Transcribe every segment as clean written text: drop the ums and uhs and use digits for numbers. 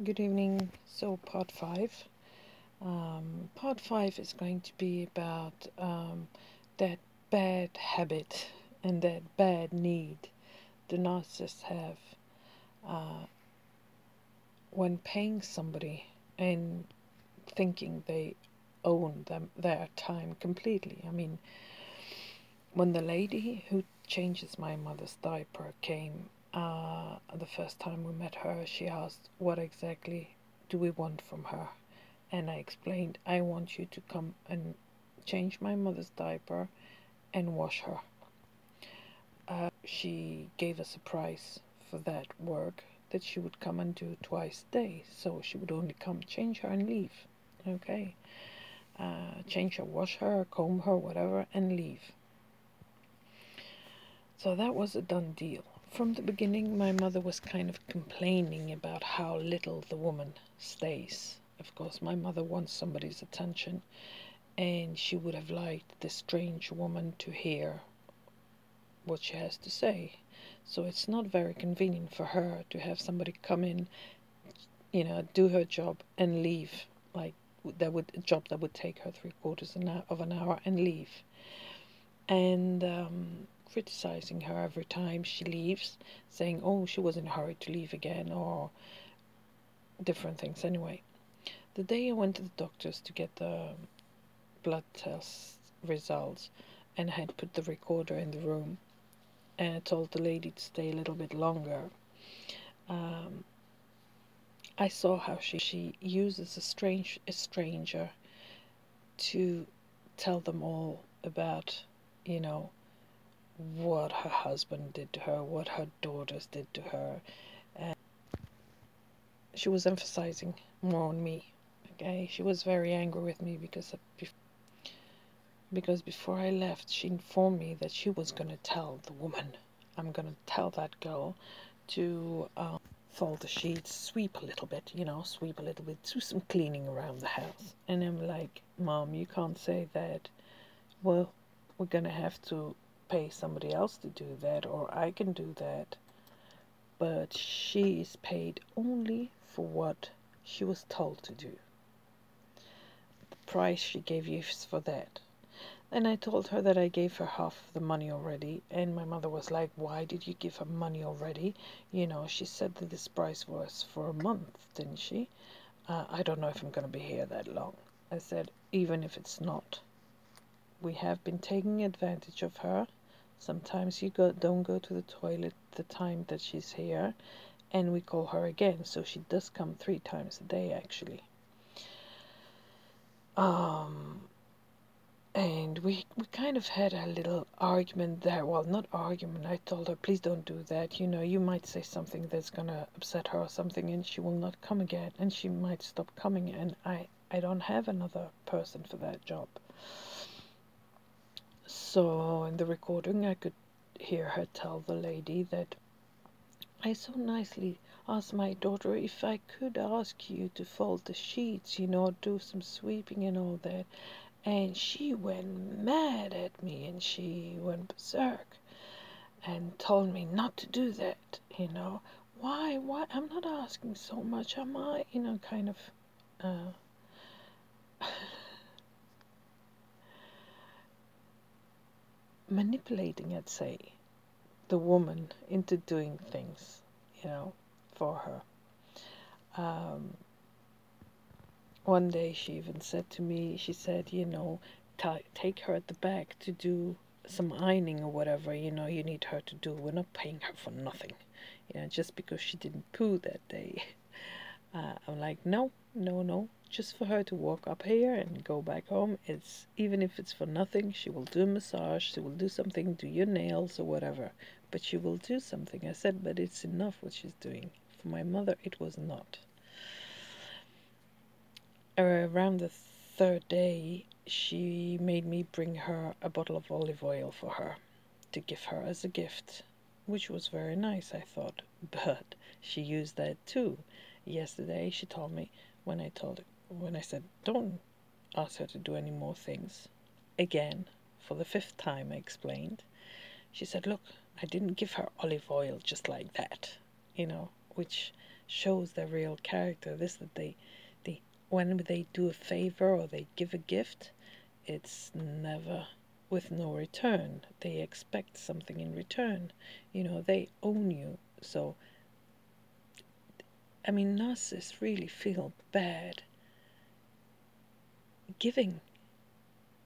Good evening. So, part five is going to be about that bad habit and that bad need the narcissists have uh, when paying somebody and thinking they own their time completely. I mean, when the lady who changes my mother's diaper came the first time we met her, she asked, "What exactly do we want from her?" And I explained, "I want you to come and change my mother's diaper and wash her." She gave us a price for that work that she would come and do twice a day. So she would only come, change her, and leave. Okay. Change her, wash her, comb her, whatever, and leave. So that was a done deal. From the beginning, my mother was kind of complaining about how little the woman stays. Of course, my mother wants somebody's attention, and she would have liked this strange woman to hear what she has to say. So it's not very convenient for her to have somebody come in, do her job and leave. Like a job that would take her three-quarters of an hour and leave. And criticizing her every time she leaves, saying, oh, she was in a hurry to leave again, or different things. Anyway, the day I went to the doctors to get the blood test results and I had put the recorder in the room and I told the lady to stay a little bit longer, I saw how she uses a stranger to tell them all about, you know, what her husband did to her, what her daughters did to her. And she was emphasizing more on me. Okay, she was very angry with me because before I left, she informed me that she was going to tell the woman, I'm going to tell that girl to fold the sheets, sweep a little bit, sweep a little bit, do some cleaning around the house. And I'm like, Mom, you can't say that. Well, we're going to have to pay somebody else to do that, or I can do that. But she is paid only for what she was told to do. The price she gave you is for that. And I told her that I gave her half of the money already, and my mother was like, why did you give her money already? She said that this price was for a month, didn't she? I don't know if I'm going to be here that long. I said, even if it's not, we have been taking advantage of her. Sometimes don't go to the toilet the time that she's here, and we call her again, so she does come 3 times a day, actually. And we kind of had a little argument there. Well, not argument. I told her, please don't do that. You might say something that's going to upset her or something, and she will not come again, and she might stop coming, and I don't have another person for that job. So in the recording, I could hear her tell the lady that I so nicely asked my daughter if I could ask you to fold the sheets, do some sweeping and all that. And she went mad at me and she went berserk and told me not to do that, Why? I'm not asking so much, am I? Kind of manipulating, I'd say, the woman into doing things, for her. One day she even said to me, she said, take her at the back to do some ironing or whatever, you need her to do. We're not paying her for nothing, just because she didn't poo that day. I'm like, no, just for her to walk up here and go back home. Even if it's for nothing, she will do a massage, she will do something, do your nails or whatever, but she will do something. I said, but it's enough what she's doing. For my mother, it was not. Around the 3rd day, she made me bring her a bottle of olive oil for her to give her as a gift, which was very nice, I thought. But she used that too. Yesterday, she told me, when I said, don't ask her to do any more things, again, for the 5th time, I explained, she said, look, I didn't give her olive oil just like that, which shows their real character. This that they when they do a favor or they give a gift, it's never with no return. They expect something in return. You know, they own you. So, I mean, narcissists really feel bad giving.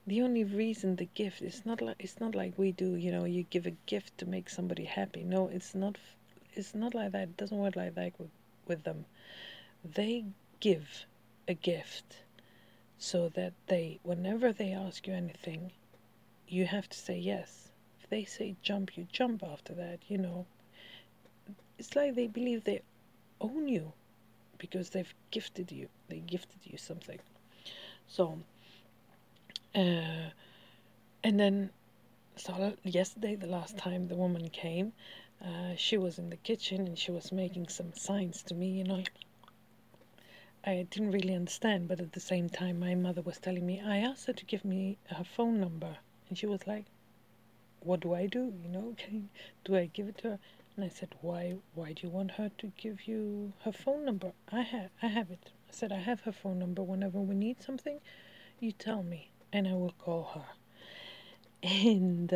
The only reason the gift is not like we do. You know, you give a gift to make somebody happy. No, it's not. It's not like that. It doesn't work like that with them. They give a gift so that whenever they ask you anything, you have to say yes. If they say jump, you jump after that, you know. It's like they believe they own you because they've gifted you. They gifted you something. So, and then, so yesterday, the last time the woman came, she was in the kitchen and she was making some signs to me, you know. I didn't really understand, but at the same time, my mother was telling me, I asked her to give me her phone number. And she was like, what do I do? You know, do I give it to her? And I said, why do you want her to give you her phone number? I have it. I said, I have her phone number. Whenever we need something, you tell me and I will call her. And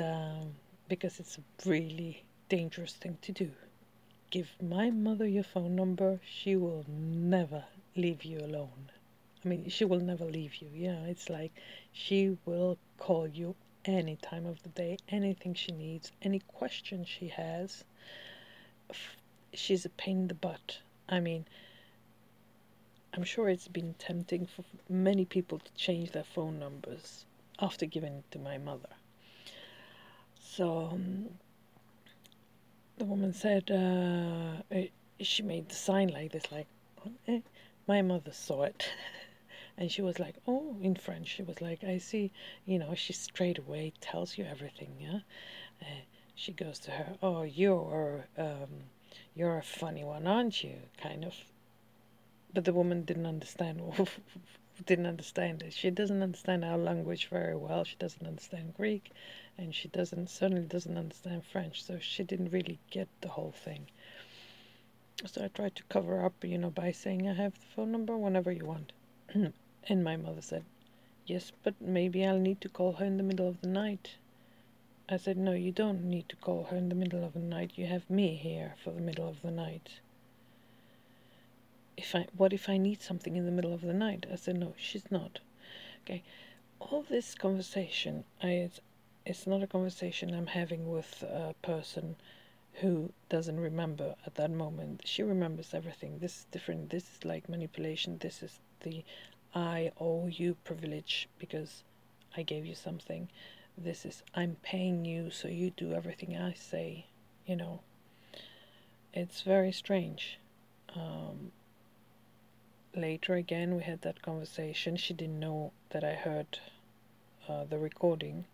because it's a really dangerous thing to do. Give my mother your phone number, she will never leave you alone. I mean, she will never leave you. Yeah, it's like she will call you any time of the day, anything she needs, any question she has. She's a pain in the butt. I mean, I'm sure it's been tempting for many people to change their phone numbers after giving it to my mother. So the woman said, she made the sign like this, like, eh. My mother saw it. And she was like, oh, in French, she was like, I see, you know, she straight away tells you everything, yeah? She goes to her, oh, you're a funny one, aren't you? Kind of. But the woman didn't understand, didn't understand it. She doesn't understand our language very well. She doesn't understand Greek, and she certainly doesn't understand French, so she didn't really get the whole thing. So I tried to cover up, you know, by saying, I have the phone number whenever you want. And my mother said, yes, but maybe I'll need to call her in the middle of the night. I said, no, you don't need to call her in the middle of the night. You have me here for the middle of the night. What if I need something in the middle of the night? I said, no, she's not. Okay, all this conversation, it's not a conversation I'm having with a person who doesn't remember at that moment. She remembers everything. This is different. This is like manipulation. This is the I owe you privilege because I gave you something. This is I'm paying you so you do everything I say, you know. It's very strange. Later again we had that conversation. She didn't know that I heard the recording.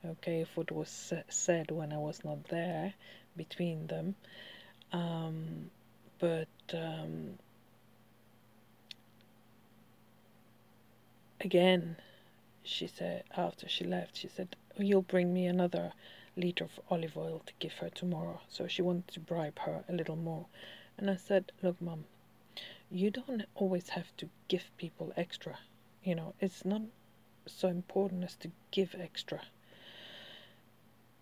Okay, if it was said when I was not there between them. But again, she said, after she left, she said, oh, you'll bring me another liter of olive oil to give her tomorrow. So she wanted to bribe her a little more. And I said, look, Mum, you don't always have to give people extra. You know, it's not so important as to give extra.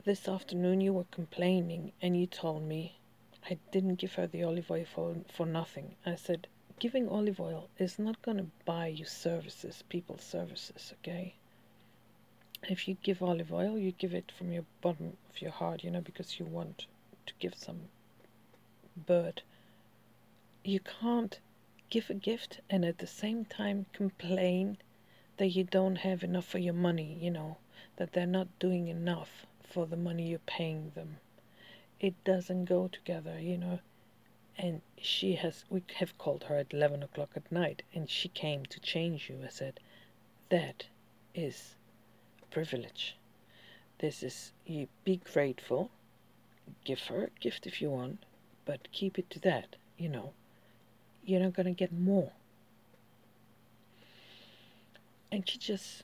This afternoon you were complaining and you told me I didn't give her the olive oil for nothing. I said, giving olive oil is not going to buy you services, people's services, okay? If you give olive oil, you give it from your bottom of your heart, you know, because you want to give some. But you can't give a gift and at the same time complain that you don't have enough for your money, you know, that they're not doing enough for the money you're paying them. It doesn't go together, you know. And we have called her at 11 o'clock at night and she came to change you. I said, that is a privilege. This is, you be grateful, give her a gift if you want, but keep it to that, you know. You're not going to get more. And she just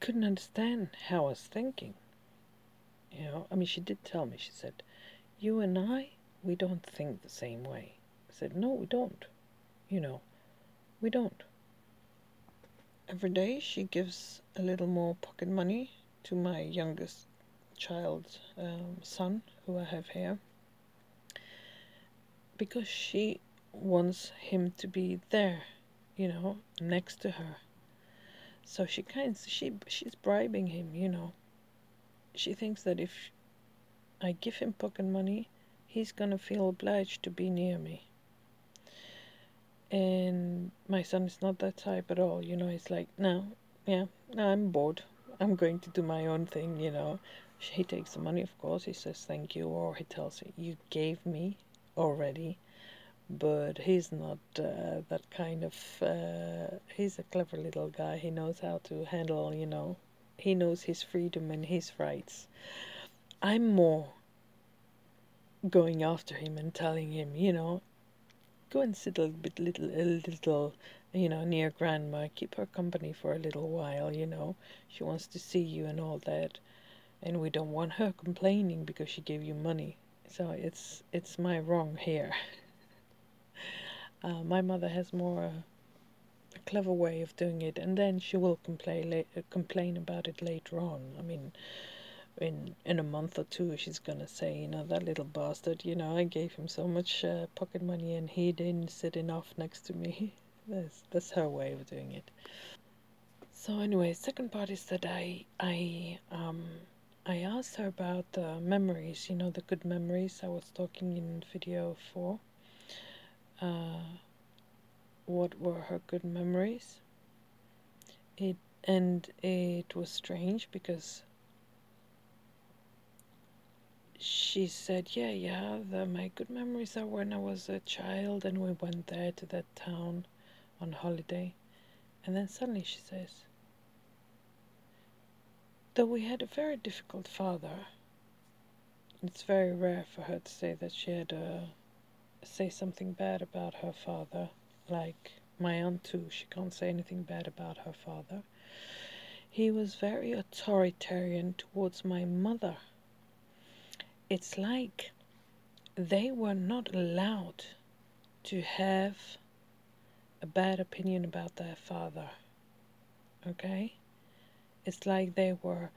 couldn't understand how I was thinking. You know, I mean, she did tell me, she said, you and I, we don't think the same way. said, no, we don't. You know, we don't. Every day she gives a little more pocket money to my youngest child, son, who I have here, because she wants him to be there, you know, next to her. So she's bribing him, you know. She thinks that if I give him pocket money, he's gonna feel obliged to be near me. And my son is not that type at all, you know. He's like, no, yeah, no, I'm bored. I'm going to do my own thing, you know. He takes the money, of course. He says thank you, or he tells you, you gave me already. But he's not that kind of. He's a clever little guy. He knows how to handle, you know. He knows his freedom and his rights. I'm more going after him and telling him, you know, go and sit a little, you know, near grandma. Keep her company for a little while, you know. She wants to see you and all that, and we don't want her complaining because she gave you money. So it's my wrong here. My mother has more a clever way of doing it, and then she will complain about it later on. I mean, in a month or two, she's gonna say, you know, that little bastard, you know, I gave him so much pocket money and he didn't sit enough next to me. That's her way of doing it. So anyway, second part is that I asked her about the memories, you know, the good memories I was talking in video 4. What were her good memories? It was strange because she said, yeah, my good memories are when I was a child and we went there to that town on holiday. And then suddenly she says, though we had a very difficult father, it's very rare for her to say that she had say something bad about her father. Like my aunt too, she can't say anything bad about her father. He was very authoritarian towards my mother. It's like they were not allowed to have a bad opinion about their father. Okay? It's like they were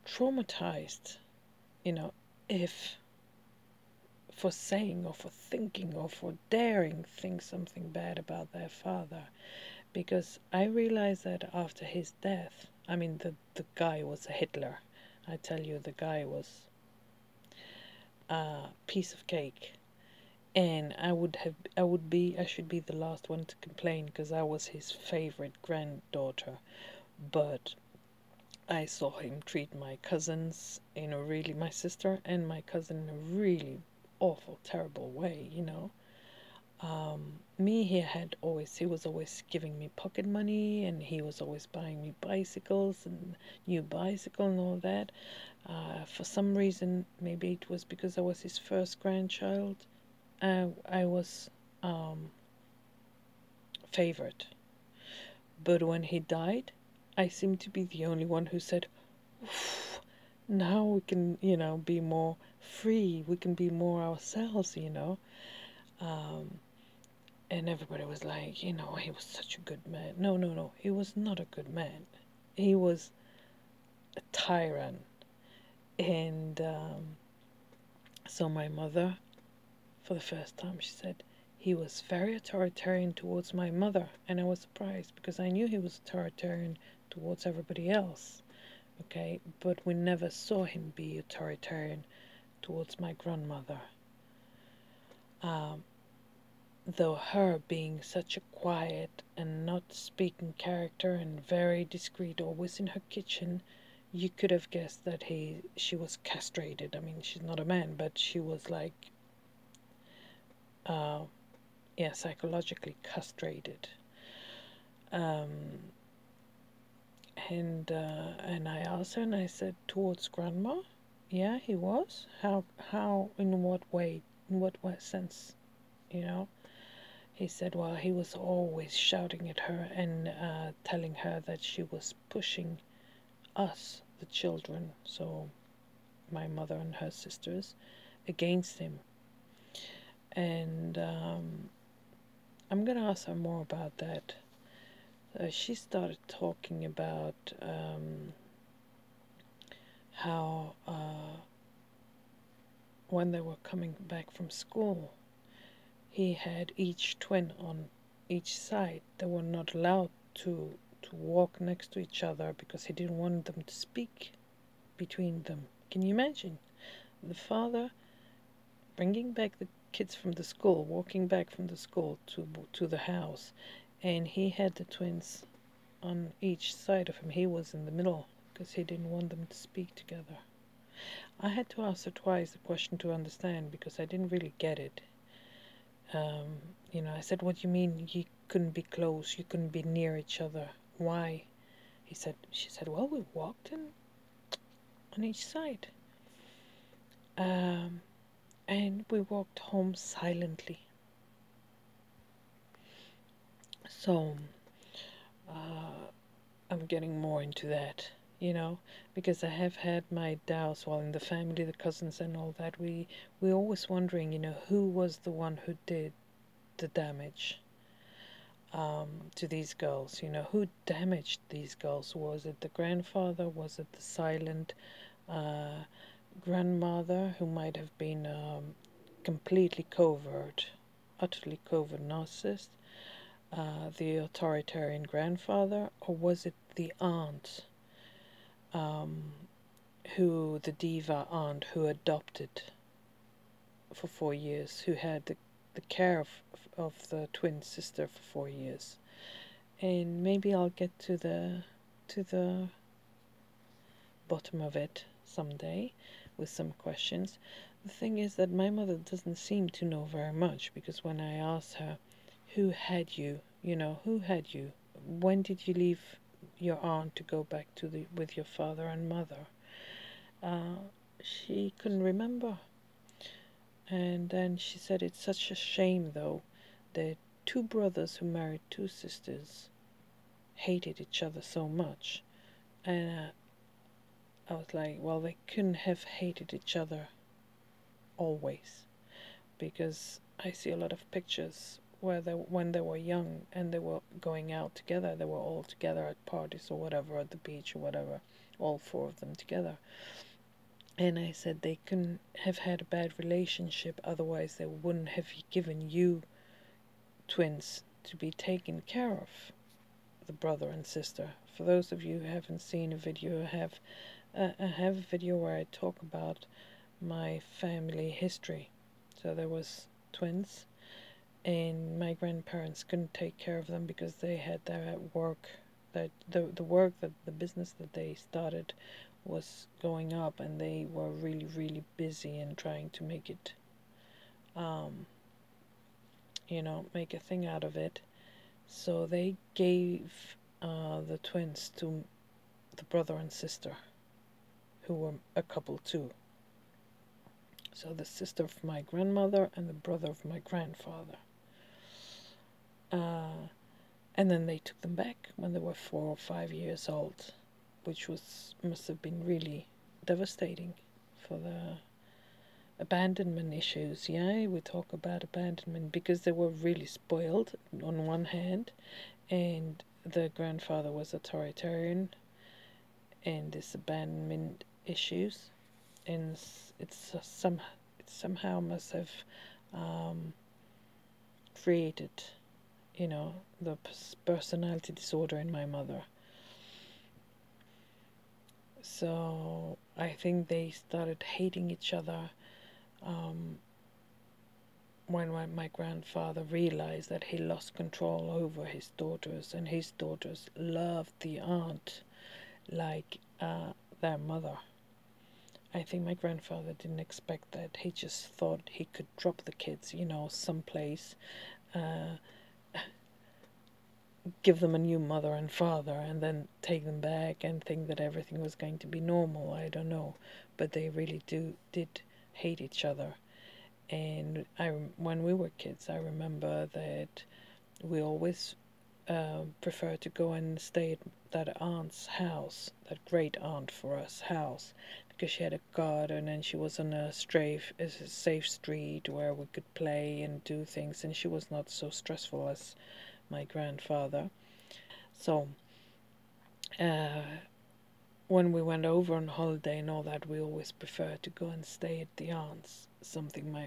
traumatized, you know, if for saying or for thinking or for daring think something bad about their father. Because I realized that after his death, I mean, the guy was a Hitler. I tell you, the guy was a piece of cake. And I should be the last one to complain because I was his favorite granddaughter. But I saw him treat my cousins in a really, my sister and my cousin in a really awful, terrible way, you know. He was always giving me pocket money, and he was always buying me bicycles and new bicycle and all that. For some reason, maybe it was because I was his first grandchild, I was favorite. But when he died, I seemed to be the only one who said, "Oof, now we can, you know, be more free. We can be more ourselves, you know." And everybody was like, you know, he was such a good man. No, he was not a good man. He was a tyrant. And so my mother, for the first time, she said, he was very authoritarian towards my mother. And I was surprised because I knew he was authoritarian towards everybody else. Okay, but we never saw him be authoritarian towards my grandmother. Though her being such a quiet and not speaking character and very discreet, always in her kitchen, you could have guessed that she was castrated. I mean, she's not a man, but she was like, psychologically castrated. And I asked her, and I said, towards grandma, yeah, he was. How, in what way, in what sense, you know? He said, well, he was always shouting at her and telling her that she was pushing us, the children, so my mother and her sisters, against him. And I'm going to ask her more about that. She started talking about how when they were coming back from school, he had each twin on each side. They were not allowed to walk next to each other because he didn't want them to speak between them. Can you imagine? The father bringing back the kids from the school, walking back from the school to the house, and he had the twins on each side of him. He was in the middle because he didn't want them to speak together. I had to ask her twice the question to understand because I didn't really get it. I said, "What do you mean you couldn't be close? You couldn't be near each other? Why?" She said, "Well, we walked in on each side, and we walked home silently." So I'm getting more into that, because I have had my doubts. Well, in the family, the cousins and all that, we're always wondering, who was the one who did the damage to these girls. Who damaged these girls? Was it the grandfather? Was it the silent grandmother who might have been completely covert, utterly covert narcissist? The authoritarian grandfather? Or was it the aunt, the diva aunt who adopted for 4 years, who had the care of the twin sister for 4 years? And maybe I'll get to the bottom of it someday with some questions. The thing is that my mother doesn't seem to know very much, because when I asked her, who had you, when did you leave your aunt to go back with your father and mother, she couldn't remember. And then she said, it's such a shame though that two brothers who married two sisters hated each other so much. And I was like, well, they couldn't have hated each other always, because I see a lot of pictures where when they were young and they were going out together, they were all together at parties or whatever, at the beach or whatever, all 4 of them together. And I said they couldn't have had a bad relationship, otherwise they wouldn't have given you twins to be taken care of, the brother and sister. For those of you who haven't seen a video, I have a video where I talk about my family history. So there was twins, and my grandparents couldn't take care of them because they had their work, that the business that they started was going up, and they were really, really busy and trying to make it, make a thing out of it. So they gave the twins to the brother and sister, who were a couple too. So the sister of my grandmother and the brother of my grandfather. And then they took them back when they were 4 or 5 years old, which must have been really devastating for the abandonment issues. Yeah, we talk about abandonment because they were really spoiled on one hand, and the grandfather was authoritarian, and this abandonment issues, and it somehow must have created, the personality disorder in my mother. So I think they started hating each other when my grandfather realized that he lost control over his daughters, and his daughters loved the aunt like their mother. I think my grandfather didn't expect that. He just thought he could drop the kids, someplace, give them a new mother and father, and then take them back and think that everything was going to be normal. I don't know, but they really did hate each other. And when we were kids, I remember that we always preferred to go and stay at that aunt's house, that great aunt for us house, because she had a garden and she was on a safe street where we could play and do things, and she was not so stressful as my grandfather. So when we went over on holiday and all that, we always preferred to go and stay at the aunt's, something my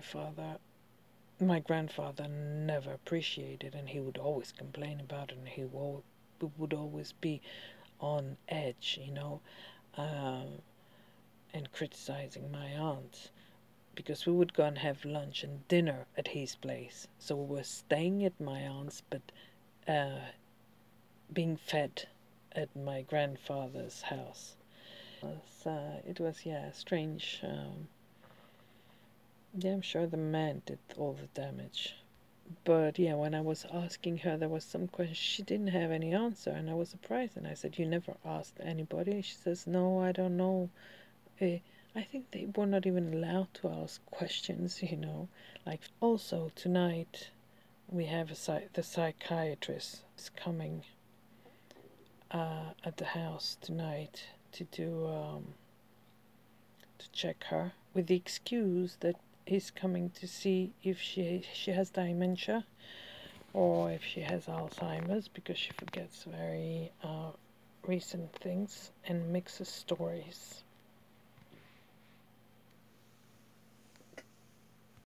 grandfather never appreciated, and he would always complain about it, and he would always be on edge, and criticizing my aunt, because we would go and have lunch and dinner at his place. So we were staying at my aunt's, but being fed at my grandfather's house. It was strange. I'm sure the man did all the damage. But when I was asking her, there was some question, she didn't have any answer, and I was surprised. And I said, "You never asked anybody?" She says, "No, I don't know. I think they were not even allowed to ask questions, Like, also tonight, we have the psychiatrist is coming at the house tonight to check her, with the excuse that he's coming to see if she has dementia or if she has Alzheimer's, because she forgets very recent things and mixes stories.